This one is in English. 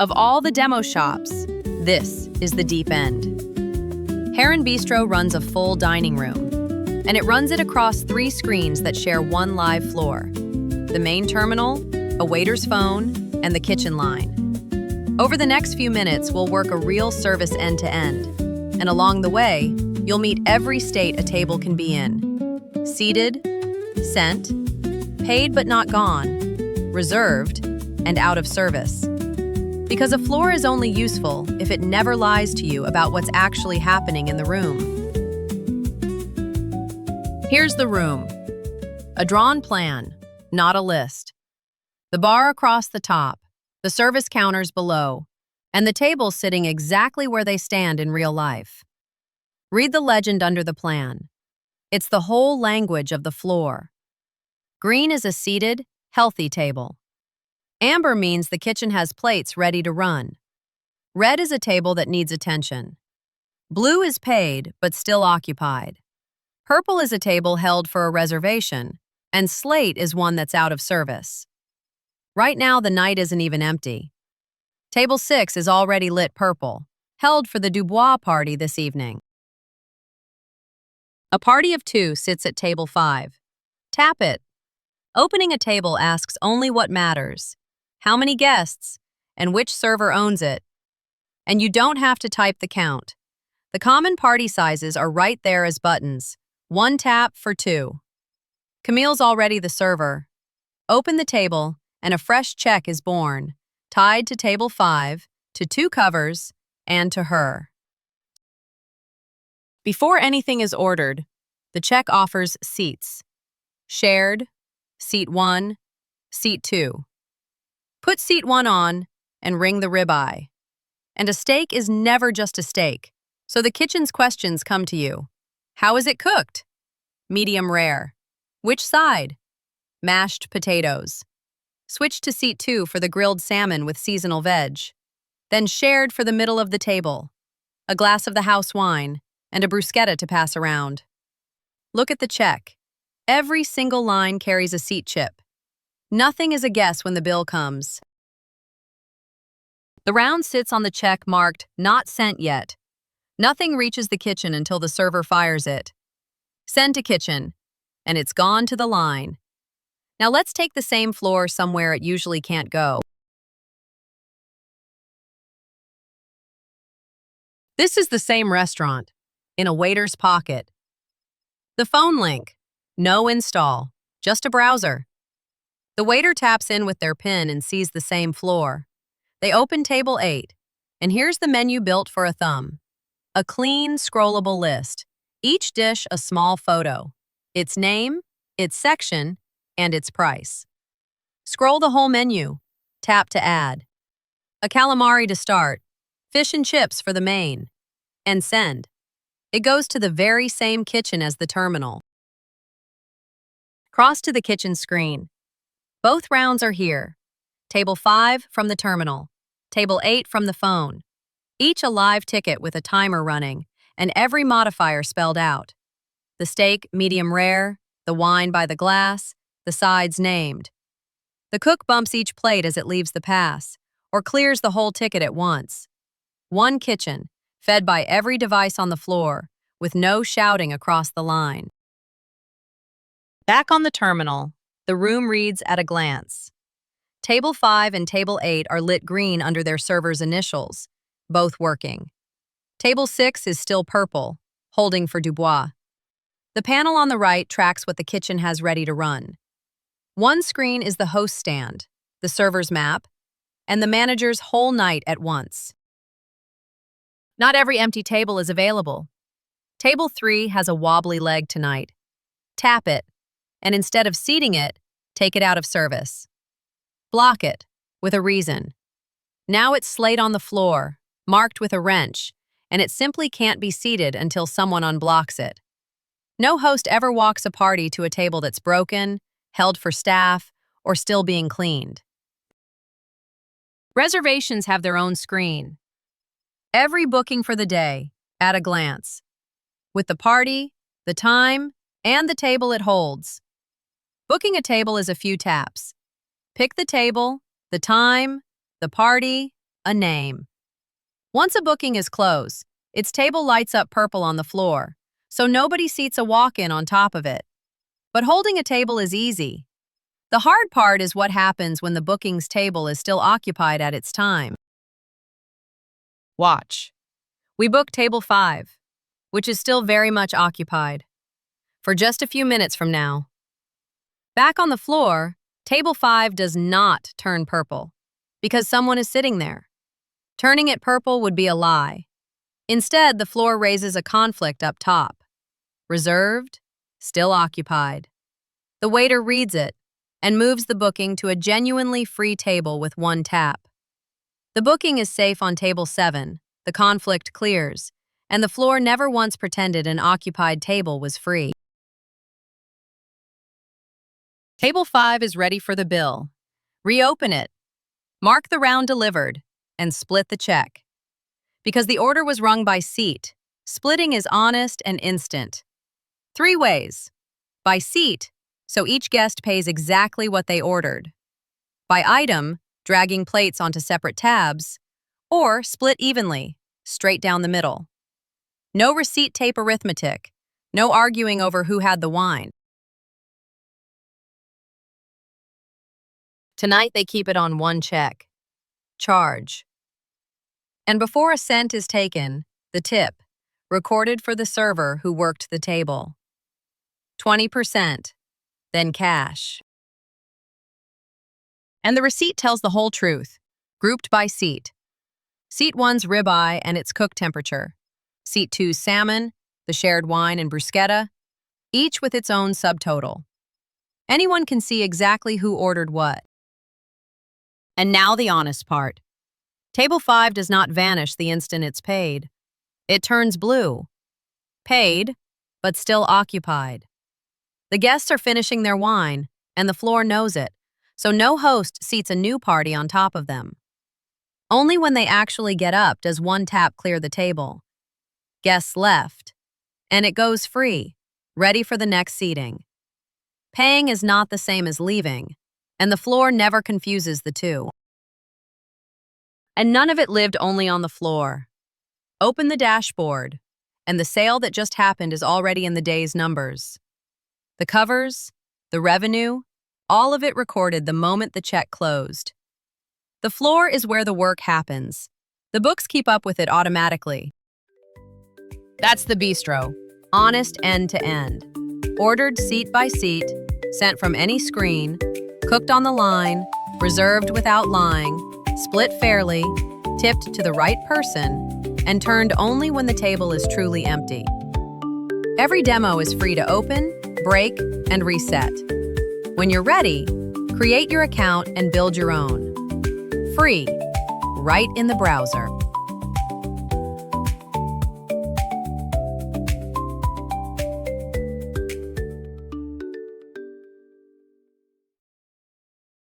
Of all the demo shops, this is the deep end. Heron Bistro runs a full dining room, and it runs it across 3 screens that share one live floor: the main terminal, a waiter's phone, and the kitchen line. Over the next few minutes, we'll work a real service end-to-end, and along the way, you'll meet every state a table can be in: seated, sent, paid but not gone, reserved, and out of service. Because a floor is only useful if it never lies to you about what's actually happening in the room. Here's the room. A drawn plan, not a list. The bar across the top, the service counters below, and the tables sitting exactly where they stand in real life. Read the legend under the plan. It's the whole language of the floor. Green is a seated, healthy table. Amber means the kitchen has plates ready to run. Red is a table that needs attention. Blue is paid, but still occupied. Purple is a table held for a reservation, and slate is one that's out of service. Right now, the night isn't even empty. Table 6 is already lit purple, held for the Dubois party this evening. A party of 2 sits at table 5. Tap it. Opening a table asks only what matters: how many guests, and which server owns it. And you don't have to type the count. The common party sizes are right there as buttons. 1 tap for 2. Camille's already the server. Open the table, and a fresh check is born, tied to table 5, to 2 covers, and to her. Before anything is ordered, the check offers seats. Shared, seat 1, seat 2. Put seat 1 on and ring the ribeye. And a steak is never just a steak, so the kitchen's questions come to you. How is it cooked? Medium rare. Which side? Mashed potatoes. Switch to seat 2 for the grilled salmon with seasonal veg. Then shared for the middle of the table. A glass of the house wine and a bruschetta to pass around. Look at the check. Every single line carries a seat chip. Nothing is a guess when the bill comes. The round sits on the check marked "Not sent yet." Nothing reaches the kitchen until the server fires it. Send to kitchen, and it's gone to the line. Now let's take the same floor somewhere it usually can't go. This is the same restaurant, in a waiter's pocket. The phone link: no install, just a browser. The waiter taps in with their PIN and sees the same floor. They open table 8, and here's the menu built for a thumb. A clean, scrollable list, each dish a small photo, its name, its section, and its price. Scroll the whole menu, tap to add. A calamari to start, fish and chips for the main, and send. It goes to the very same kitchen as the terminal. Cross to the kitchen screen. Both rounds are here. Table 5 from the terminal, table 8 from the phone. Each a live ticket with a timer running, and every modifier spelled out. The steak medium rare, the wine by the glass, the sides named. The cook bumps each plate as it leaves the pass, or clears the whole ticket at once. One kitchen, fed by every device on the floor, with no shouting across the line. Back on the terminal, the room reads at a glance. Table 5 and Table 8 are lit green under their server's initials, both working. Table 6 is still purple, holding for Dubois. The panel on the right tracks what the kitchen has ready to run. One screen is the host stand, the server's map, and the manager's whole night at once. Not every empty table is available. Table 3 has a wobbly leg tonight. Tap it, and instead of seating it, take it out of service. Block it, with a reason. Now it's slate on the floor, marked with a wrench, and it simply can't be seated until someone unblocks it. No host ever walks a party to a table that's broken, held for staff, or still being cleaned. Reservations have their own screen. Every booking for the day, at a glance. With the party, the time, and the table it holds. Booking a table is a few taps. Pick the table, the time, the party, a name. Once a booking is closed, its table lights up purple on the floor, so nobody seats a walk-in on top of it. But holding a table is easy. The hard part is what happens when the bookings table is still occupied at its time. Watch. We booked table 5, which is still very much occupied, for just a few minutes from now. Back on the floor, table 5 does not turn purple, because someone is sitting there. Turning it purple would be a lie. Instead, the floor raises a conflict up top. Reserved, still occupied. The waiter reads it and moves the booking to a genuinely free table with one tap. The booking is safe on table 7, the conflict clears, and the floor never once pretended an occupied table was free. Table 5 is ready for the bill. Reopen it, mark the round delivered, and split the check. Because the order was rung by seat, splitting is honest and instant. 3 ways. By seat, so each guest pays exactly what they ordered. By item, dragging plates onto separate tabs, or split evenly, straight down the middle. No receipt tape arithmetic, no arguing over who had the wine. Tonight they keep it on one check. Charge. And before a cent is taken, the tip, recorded for the server who worked the table. 20%, then cash. And the receipt tells the whole truth, grouped by seat. Seat 1's ribeye and its cook temperature. Seat 2's salmon, the shared wine and bruschetta, each with its own subtotal. Anyone can see exactly who ordered what. And now the honest part. Table 5 does not vanish the instant it's paid. It turns blue. Paid, but still occupied. The guests are finishing their wine, and the floor knows it, so no host seats a new party on top of them. Only when they actually get up does one tap clear the table. Guests left, and it goes free, ready for the next seating. Paying is not the same as leaving, and the floor never confuses the two. And none of it lived only on the floor. Open the dashboard, and the sale that just happened is already in the day's numbers. The covers, the revenue, all of it recorded the moment the check closed. The floor is where the work happens. The books keep up with it automatically. That's the bistro, honest end to end. Ordered seat by seat, sent from any screen, cooked on the line, reserved without lying, split fairly, tipped to the right person, and turned only when the table is truly empty. Every demo is free to open, break, and reset. When you're ready, create your account and build your own. Free, right in the browser.